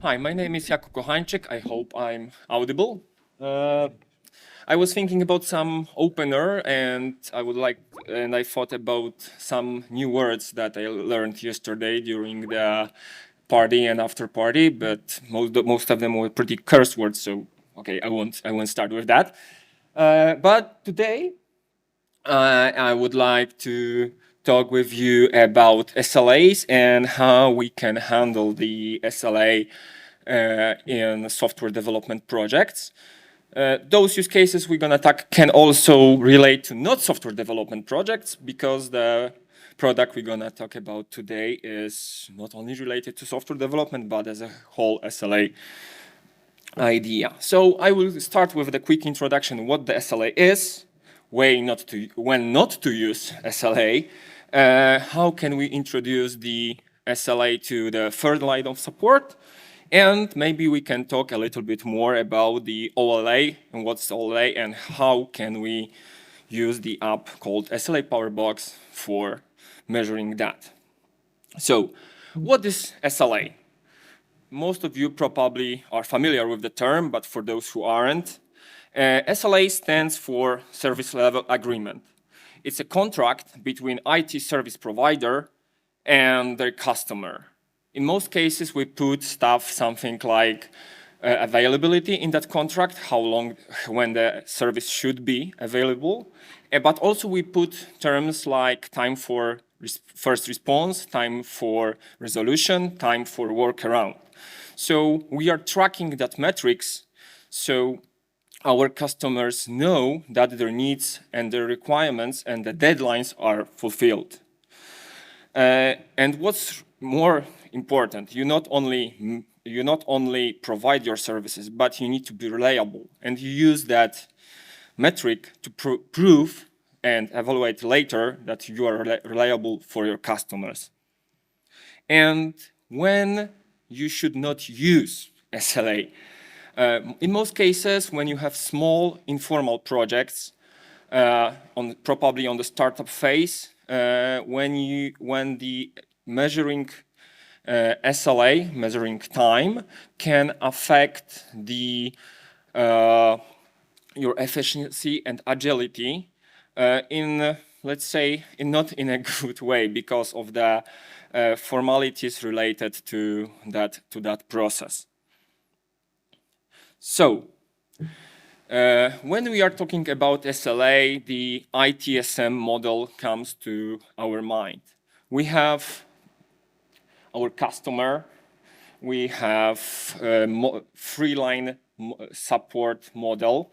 Hi, my name is Jakub Kochańczyk. I hope I'm audible. I was thinking about some opener, and I thought about some new words that I learned yesterday during the party and after party, but most of them were pretty curse words. So okay, I won't start with that. But today, I would like to talk with you about SLAs and how we can handle the SLA in software development projects. Those use cases we're going to talk can also relate to not software development projects, because the product we're going to talk about today is not only related to software development, but as a whole SLA idea. So I will start with the quick introduction, what the SLA is, when not to use SLA, how can we introduce the SLA to the third line of support, and maybe we can talk a little bit more about the OLA and what's OLA and how can we use the app called SLA Powerbox for measuring that. So what is SLA? Most of you probably are familiar with the term, but for those who aren't, SLA stands for Service Level Agreement. It's a contract between IT service provider and their customer. In most cases, we put something like availability in that contract, how long, when the service should be available. But also we put terms like time for first response, time for resolution, time for workaround. So we are tracking that metrics so our customers know that their needs and their requirements and the deadlines are fulfilled. And what's more important, you not only provide your services, but you need to be reliable. And you use that metric to prove and evaluate later that you are reliable for your customers. And when you should not use SLA. In most cases, when you have small informal projects, probably on the startup phase, when the measuring SLA, measuring time, can affect your efficiency and agility let's say, not in a good way because of the formalities related to that process. So, when we are talking about SLA, the ITSM model comes to our mind. We have our customer, we have a three-line support model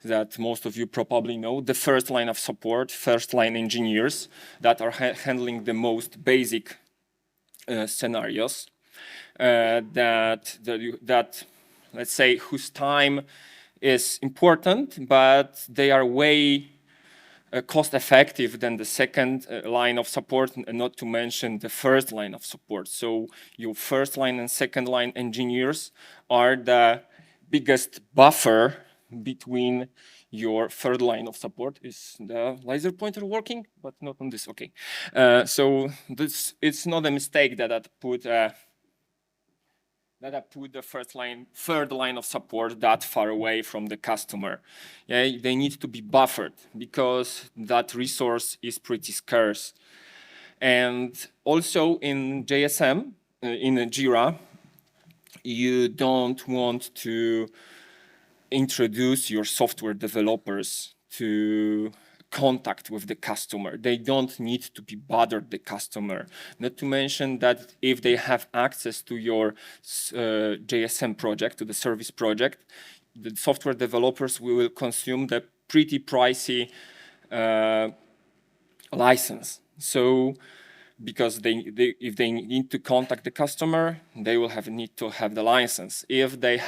that most of you probably know, the first line of support, first-line engineers that are handling the most basic scenarios that, let's say, whose time is important, but they are way cost-effective than the second line of support, not to mention the first line of support. So your first line and second line engineers are the biggest buffer between your third line of support. Is the laser pointer working? But not on this, okay. So it's not a mistake that I put the third line of support that far away from the customer. Yeah, they need to be buffered because that resource is pretty scarce. And also in JSM, in Jira, you don't want to introduce your software developers to contact with the customer. They don't need to be bothered the customer. Not to mention that if they have access to your JSM project, to the service project, the software developers will consume the pretty pricey license. So, because if they need to contact the customer, they will need to have the license. If they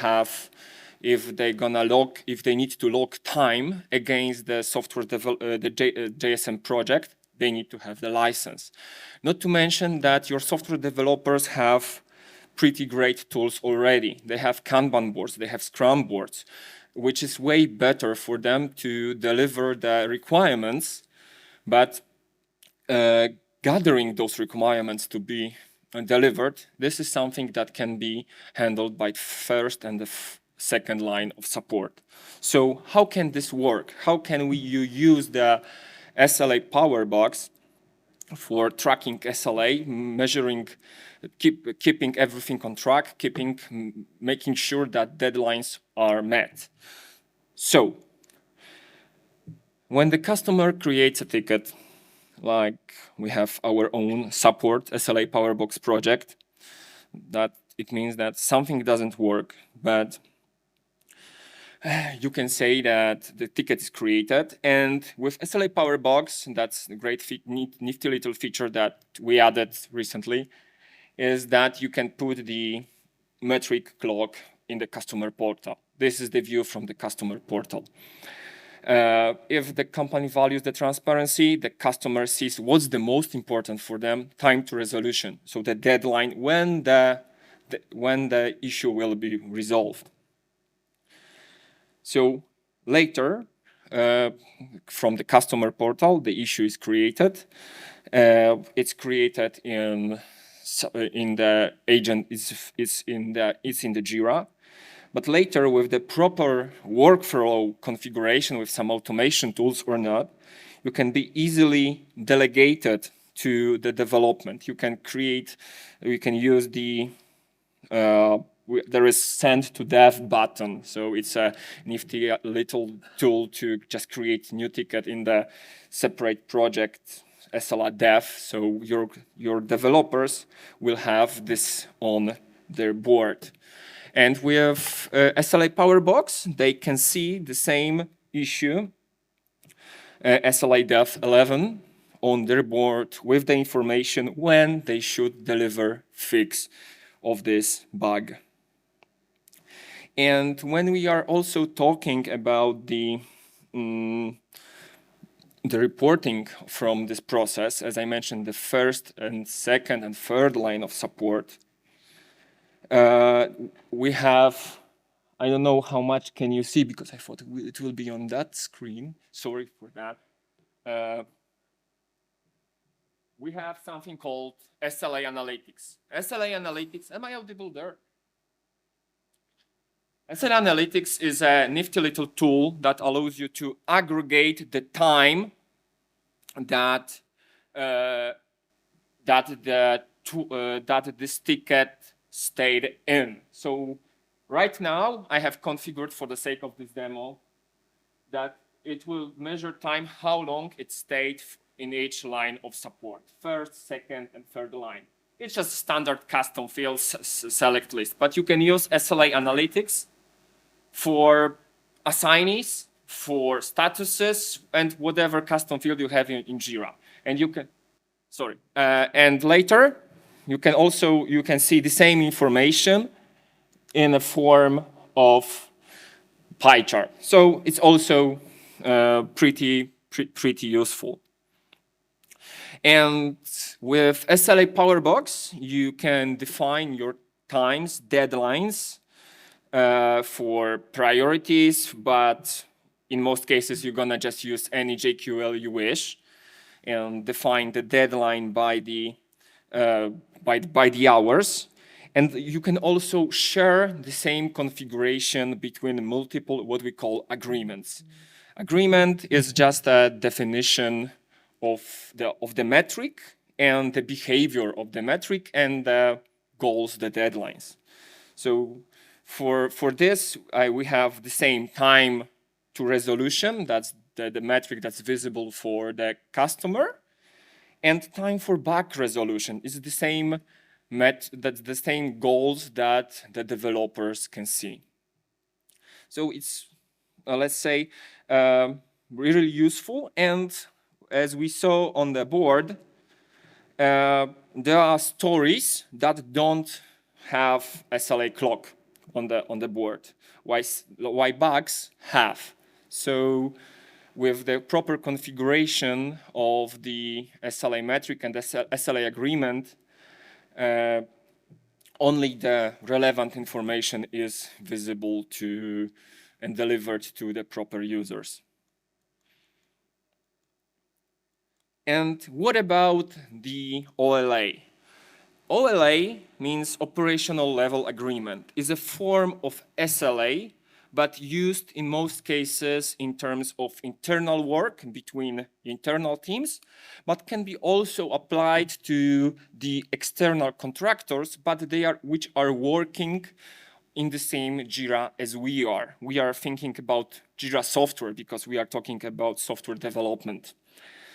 need to log time against the software JSM project, they need to have the license. Not to mention that your software developers have pretty great tools already. They have Kanban boards, they have Scrum boards, which is way better for them to deliver the requirements, but gathering those requirements to be delivered, this is something that can be handled by first and the second line of support. So how can this work? How can you use the SLA Power Box for tracking SLA, measuring, keeping everything on track, making sure that deadlines are met? So when the customer creates a ticket, like we have our own support SLA Powerbox project, that it means that something doesn't work, but you can say that the ticket is created, and with SLA Powerbox, that's a great nifty little feature that we added recently, is that you can put the metric clock in the customer portal. This is the view from the customer portal. If the company values the transparency, the customer sees what's the most important for them, time to resolution. So the deadline, when the issue will be resolved. So later, from the customer portal, the issue is created. It's created in the agent. It's in the Jira. But later, with the proper workflow configuration with some automation tools or not, you can be easily delegated to the development. You can use the, there is send to dev button. So it's a nifty little tool to just create new ticket in the separate project SLA dev. So your developers will have this on their board. And with SLA Powerbox, they can see the same issue, SLA Dev 11, on their board with the information when they should deliver fix of this bug. And when we are also talking about the reporting from this process, as I mentioned, the first and second and third line of support, we have, I don't know how much can you see because I thought it will be on that screen. Sorry for that. We have something called SLA Analytics. SLA Analytics, am I audible there? SLA Analytics is a nifty little tool that allows you to aggregate the time that this ticket stayed in. So right now, I have configured for the sake of this demo that it will measure time, how long it stayed in each line of support, first, second, and third line. It's just standard custom field select list, but you can use SLA Analytics for assignees, for statuses, and whatever custom field you have in Jira. And you can, and later, you can see the same information in a form of pie chart. So it's also pretty useful. And with SLA Powerbox, you can define your times, deadlines for priorities, but in most cases, you're gonna just use any JQL you wish and define the deadline by the hours. And you can also share the same configuration between multiple, what we call agreements. Agreement is just a definition of the metric and the behavior of the metric and the goals, the deadlines. So for this, we have the same time to resolution. That's the metric that's visible for the customer. And time for bug resolution is the same that's the same goals that the developers can see. So it's, let's say, really useful. And as we saw on the board, there are stories that don't have SLA clock on the board, why bugs have. So with the proper configuration of the SLA metric and the SLA agreement, only the relevant information is visible to and delivered to the proper users. And what about the OLA? OLA means operational level agreement, is a form of SLA, but used in most cases in terms of internal work between internal teams, but can be also applied to the external contractors, but which are working in the same Jira as we are. We are thinking about Jira software because we are talking about software development.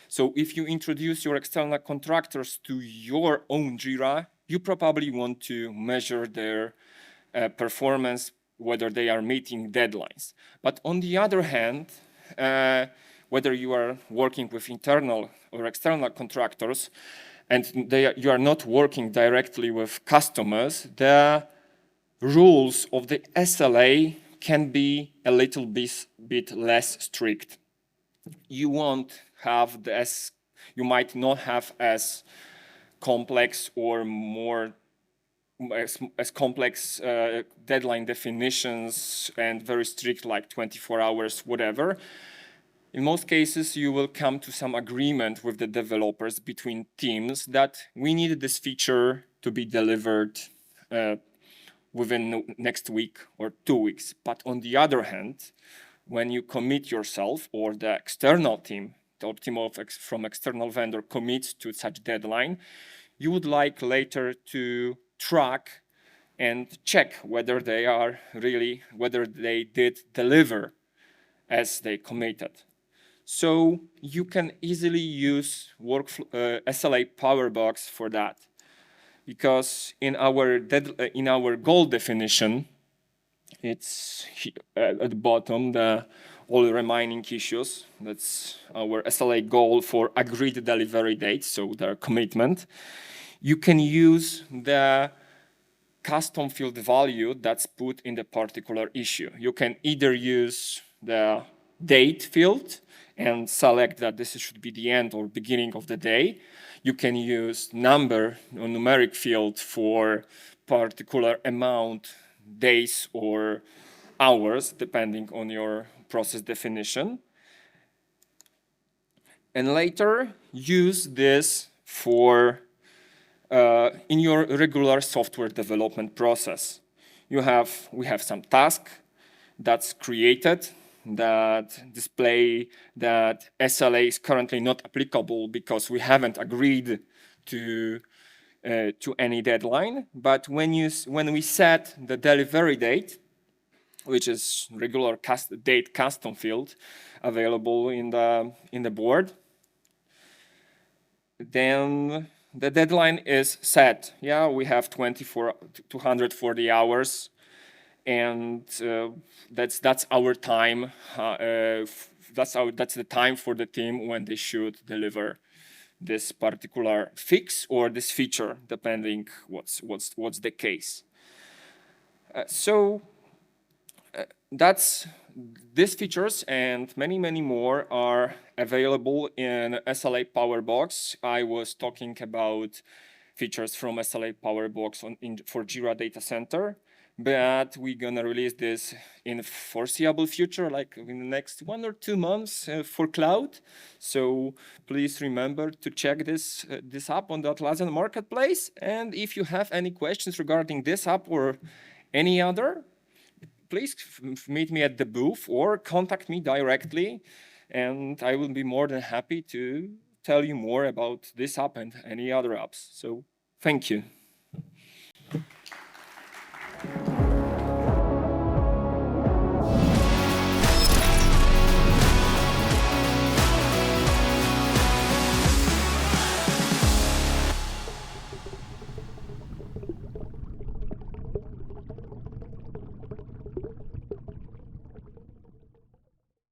So if you introduce your external contractors to your own Jira, you probably want to measure their performance, whether they are meeting deadlines. But on the other hand, whether you are working with internal or external contractors, and you are not working directly with customers, the rules of the SLA can be a little bit less strict. You won't have you might not have as complex or more as complex deadline definitions and very strict, like 24 hours, whatever. In most cases, you will come to some agreement with the developers between teams that we need this feature to be delivered within next week or 2 weeks. But on the other hand, when you commit yourself or the external team or team from external vendor commits to such deadline, you would like later to track and check whether whether they did deliver as they committed. So you can easily use SLA Powerbox for that, because in our goal definition, it's at the bottom, all the remaining issues. That's our SLA goal for agreed delivery date, so their commitment. You can use the custom field value that's put in the particular issue. You can either use the date field and select that this should be the end or beginning of the day. You can use number or numeric field for particular amount, days or hours, depending on your process definition. And later use this for in your regular software development process. We have some task that's created that display that SLA is currently not applicable because we haven't agreed to any deadline. But when we set the delivery date, which is regular date custom field available in the board, then the deadline is set. Yeah, we have 240 hours, and that's our time. That's the time for the team when they should deliver this particular fix or this feature, depending what's the case. That's these features and many more are available in SLA Powerbox. I was talking about features from SLA Powerbox for Jira Data Center, but we're gonna release this in foreseeable future, like in the next 1 or 2 months for cloud. So please remember to check this app on the Atlassian marketplace. And if you have any questions regarding this app or any other, please meet me at the booth or contact me directly, and I will be more than happy to tell you more about this app and any other apps. So thank you.